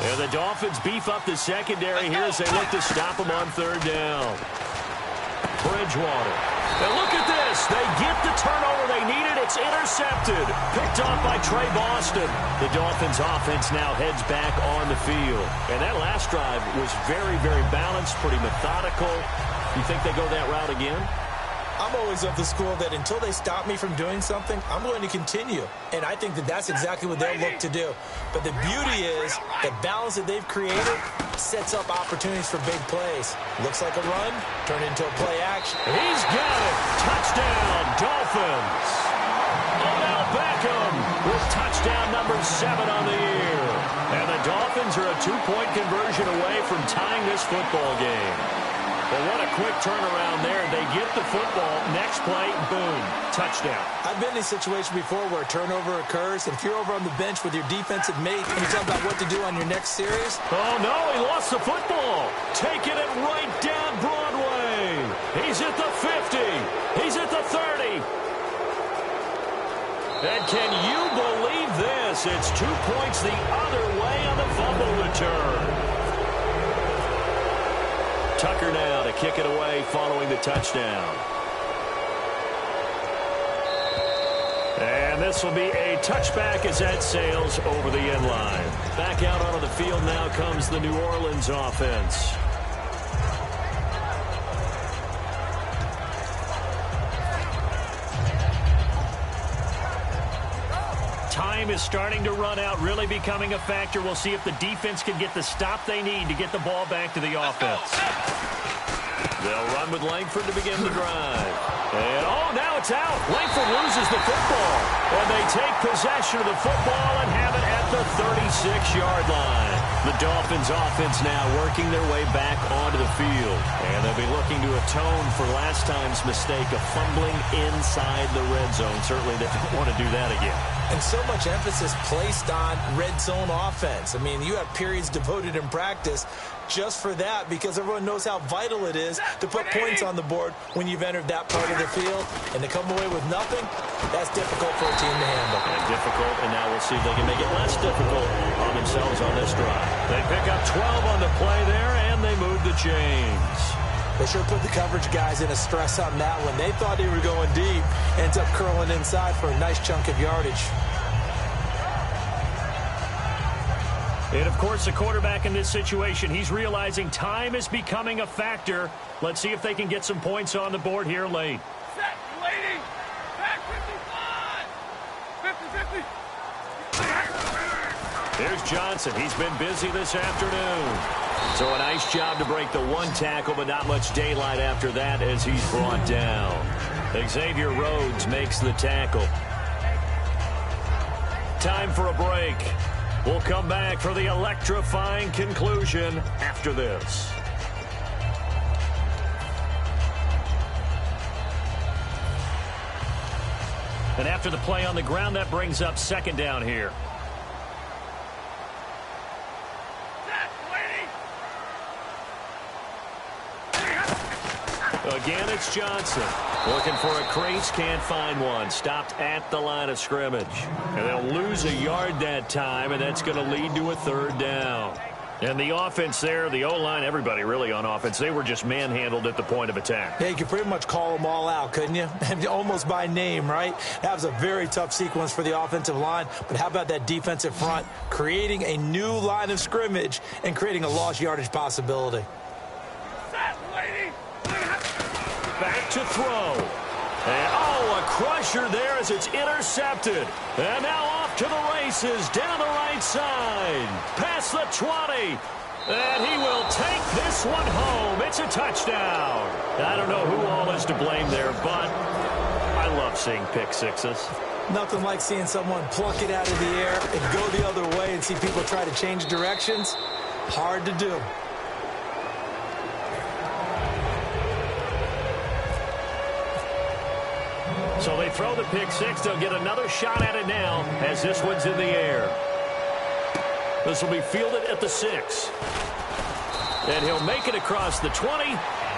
And the Dolphins beef up the secondary here as they look to stop him on third down. Bridgewater. Now look at this. They get the turnover they needed. It's intercepted. Picked off by Trey Boston. The Dolphins offense now heads back on the field. And that last drive was very, very balanced, pretty methodical. You think they go that route again? I'm always of the school that until they stop me from doing something, I'm going to continue. And I think that that's exactly what they'll look to do. But the beauty is the balance that they've created sets up opportunities for big plays. Looks like a run, turned into a play action. He's got it. Touchdown, Dolphins. Odell Beckham with touchdown number 7 on the year. And the Dolphins are a 2-point conversion away from tying this football game. Well, what a quick turnaround there. They get the football. Next play, boom, touchdown. I've been in a situation before where a turnover occurs, and if you're over on the bench with your defensive mate and you talk about what to do on your next series. Oh, no, he lost the football. Taking it right down Broadway. He's at the 50. He's at the 30. And can you believe this? It's 2 points the other way on the fumble return. Tucker now to kick it away following the touchdown. And this will be a touchback as that sails over the end line. Back out onto the field now comes the New Orleans offense. Time is starting to run out, really becoming a factor. We'll see if the defense can get the stop they need to get the ball back to the offense. They'll run with Langford to begin the drive. And, oh, now it's out. Langford loses the football. And they take possession of the football and have it at the 36-yard line. The Dolphins offense now working their way back onto the field. And they'll be looking to atone for last time's mistake of fumbling inside the red zone. Certainly they don't want to do that again. And so much emphasis placed on red zone offense. I mean, you have periods devoted in practice just for that because everyone knows how vital it is to put points on the board when you've entered that part of the field. And to come away with nothing, that's difficult for a team to handle. And difficult, and now we'll see if they can make it less difficult on themselves on this drive. They pick up 12 on the play there, and they move the chains. They sure put the coverage guys in a stress on that one. They thought they were going deep. Ends up curling inside for a nice chunk of yardage. And, of course, the quarterback in this situation, he's realizing time is becoming a factor. Let's see if they can get some points on the board here late. Set, lady. Back 55. 50-50. Here's Johnson. He's been busy this afternoon. So a nice job to break the one tackle, but not much daylight after that as he's brought down. Xavier Rhodes makes the tackle. Time for a break. We'll come back for the electrifying conclusion after this. And after the play on the ground, that brings up second down here. Again, it's Johnson. Looking for a crease, can't find one. Stopped at the line of scrimmage. And they'll lose a yard that time, and that's going to lead to a third down. And the offense there, the O-line, everybody really on offense, they were just manhandled at the point of attack. Yeah, you could pretty much call them all out, couldn't you? Almost by name, right? That was a very tough sequence for the offensive line. But how about that defensive front creating a new line of scrimmage and creating a lost yardage possibility? Back to throw. And, oh, a crusher there as it's intercepted. And now off to the races down the right side. Past the 20. And he will take this one home. It's a touchdown. I don't know who all is to blame there, but I love seeing pick sixes. Nothing like seeing someone pluck it out of the air and go the other way and see people try to change directions. Hard to do. So they throw the pick six. They'll get another shot at it now as this one's in the air. This will be fielded at the 6. And he'll make it across the 20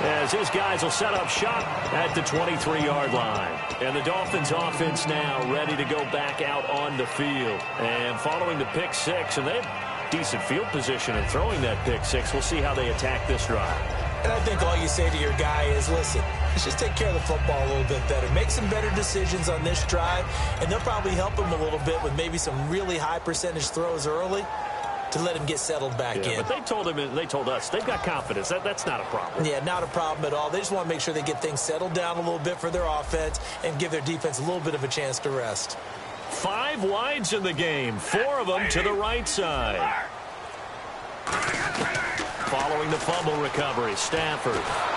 as his guys will set up shop at the 23-yard line. And the Dolphins offense now ready to go back out on the field. And following the pick six, and they have decent field position in throwing that pick six. We'll see how they attack this drive. And I think all you say to your guy is, listen, let's just take care of the football a little bit better. Make some better decisions on this drive, and they'll probably help him a little bit with maybe some really high percentage throws early. to let him get settled back in. But they told us they've got confidence. That's not a problem. Yeah, not a problem at all. They just want to make sure they get things settled down a little bit for their offense and give their defense a little bit of a chance to rest. 5 wides in the game, 4 of them to the right side. Following the fumble recovery, Stafford.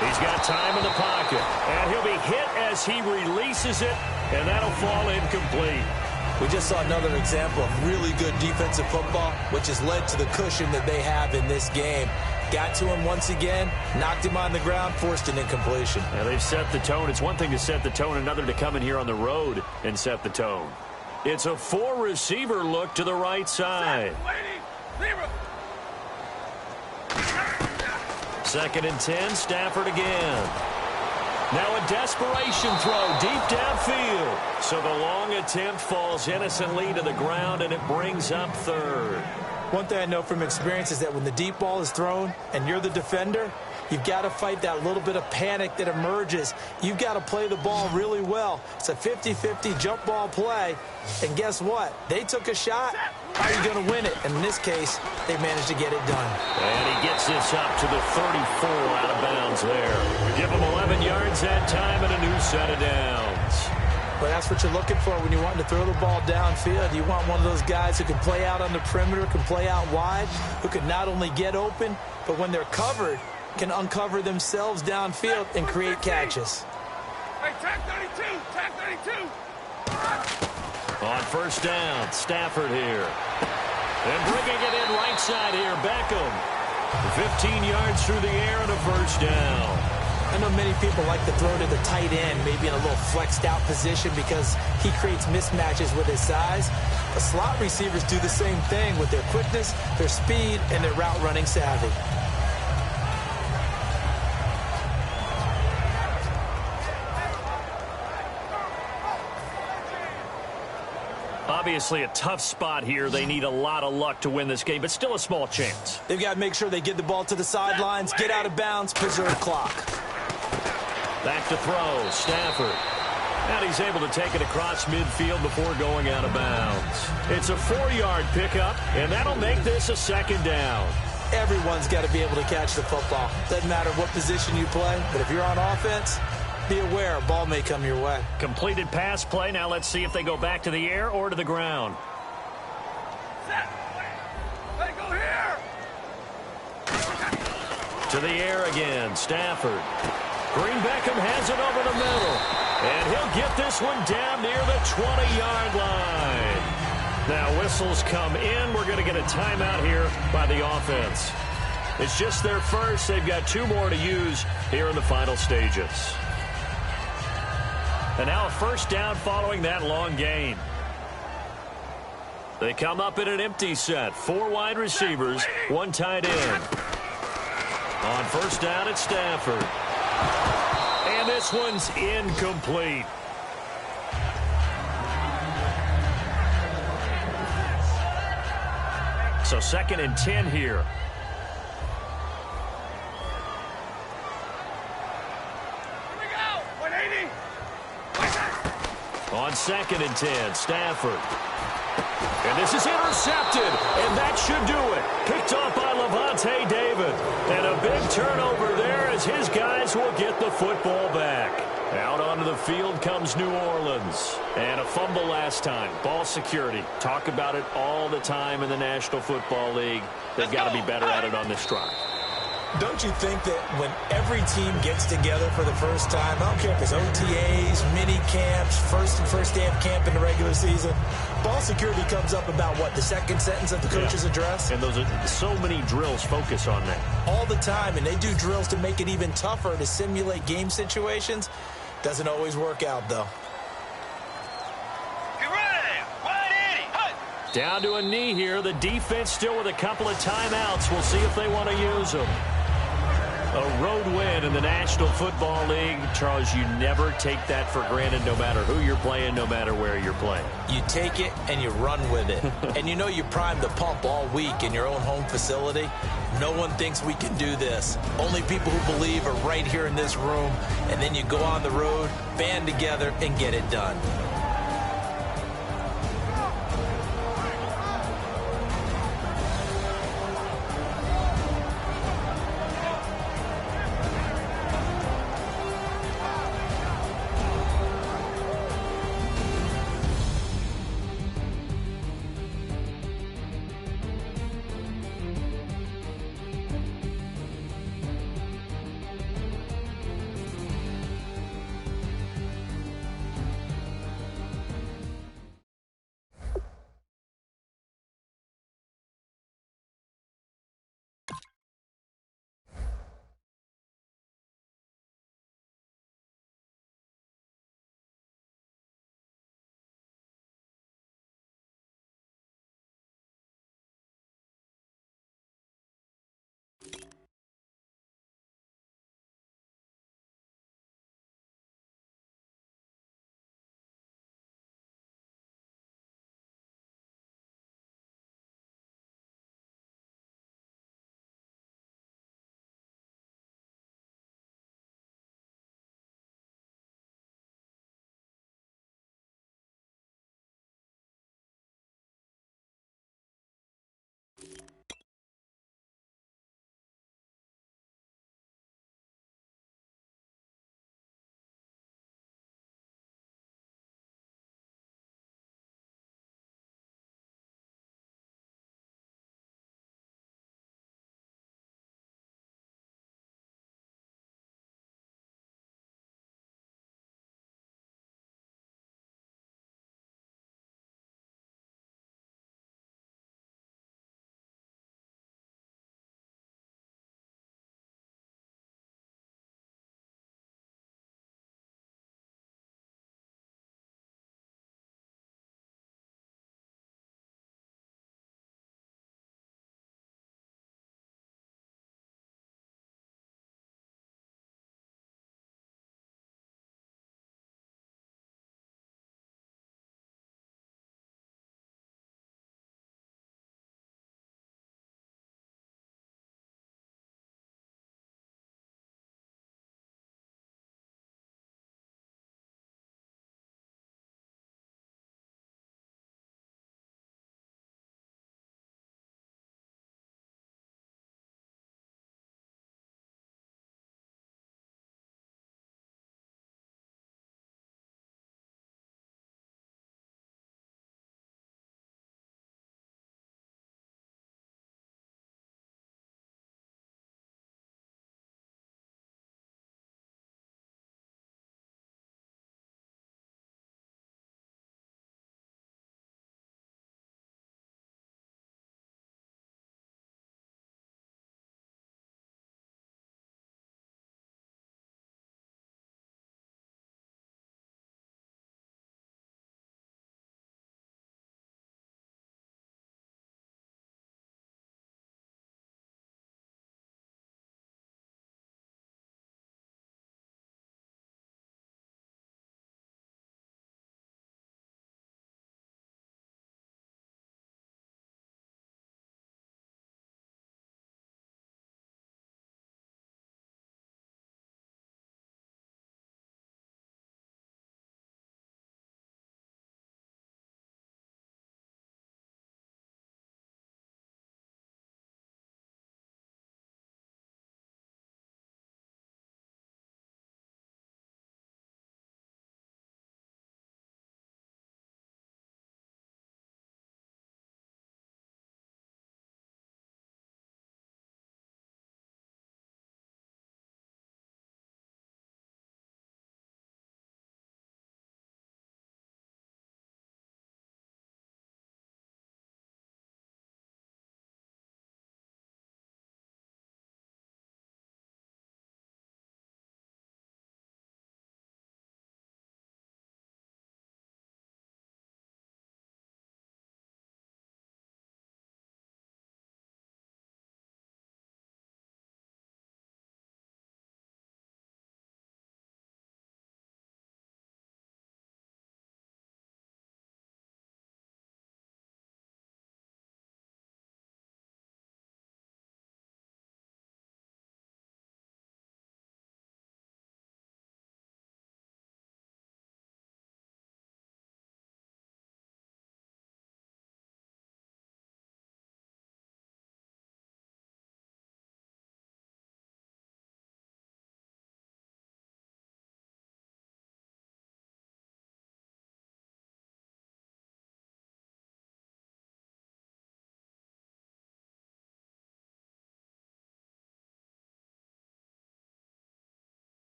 He's got time in the pocket, and he'll be hit as he releases it, and that'll fall incomplete. We just saw another example of really good defensive football, which has led to the cushion that they have in this game. Got to him once again, knocked him on the ground, forced an incompletion. Now they've set the tone. It's one thing to set the tone, another to come in here on the road and set the tone. It's a 4-receiver look to the right side. 2nd and 10, Stafford again. Now a desperation throw deep downfield. So the long attempt falls innocently to the ground, and it brings up 3rd. One thing I know from experience is that when the deep ball is thrown and you're the defender, you've got to fight that little bit of panic that emerges. You've got to play the ball really well. It's a 50-50 jump ball play. And guess what? They took a shot. How are you going to win it? And in this case, they managed to get it done. And he gets this up to the 34 out of bounds there. Give him 11 yards that time and a new set of downs. But that's what you're looking for when you want to throw the ball downfield. You want one of those guys who can play out on the perimeter, can play out wide, who can not only get open, but when they're covered, can uncover themselves downfield and create catches. Hey, tag 32! Tag 32! On 1st down, Stafford here. And bringing it in right side here, Beckham. 15 yards through the air and a 1st down. I know many people like to throw to the tight end, maybe in a little flexed out position because he creates mismatches with his size. The slot receivers do the same thing with their quickness, their speed, and their route running savvy. Obviously a tough spot here. They need a lot of luck to win this game, but still a small chance. They've got to make sure they get the ball to the sidelines, get out of bounds, preserve clock. Back to throw, Stafford. And he's able to take it across midfield before going out of bounds. It's a 4-yard pickup, and that'll make this a 2nd down. Everyone's got to be able to catch the football. Doesn't matter what position you play, but if you're on offense, be aware a ball may come your way. Completed pass play. Now let's see if they go back to the air or to the ground. Hey, go here! To the air again, Stafford. Green Beckham has it over the middle. And he'll get this one down near the 20-yard line. Now whistles come in. We're going to get a timeout here by the offense. It's just their first. They've got 2 more to use here in the final stages. And now a 1st down following that long gain. They come up in an empty set. 4 wide receivers, 1 tight end. On 1st down, it's Stafford. And this one's incomplete. So 2nd and 10 here. On 2nd and 10, Stafford. And this is intercepted, and that should do it. Picked off by Levante David. And a big turnover there as his guys will get the football back. Out onto the field comes New Orleans. And a fumble last time. Ball security. Talk about it all the time in the National Football League. They've got to be better at it on this drive. Don't you think that when every team gets together for the first time, I don't care if it's OTAs, mini camps, first day of camp in the regular season, ball security comes up about what, the 2nd sentence of the coach's address? And those are so many drills focus on that. All the time, and they do drills to make it even tougher to simulate game situations. Doesn't always work out, though. Get ready! 180! Down to a knee here. The defense still with a couple of timeouts. We'll see if they want to use them. A road win in the National Football League. Charles, you never take that for granted no matter who you're playing, no matter where you're playing. You take it and you run with it. And you know you primed the pump all week in your own home facility. No one thinks we can do this. Only people who believe are right here in this room. And then you go on the road, band together, and get it done.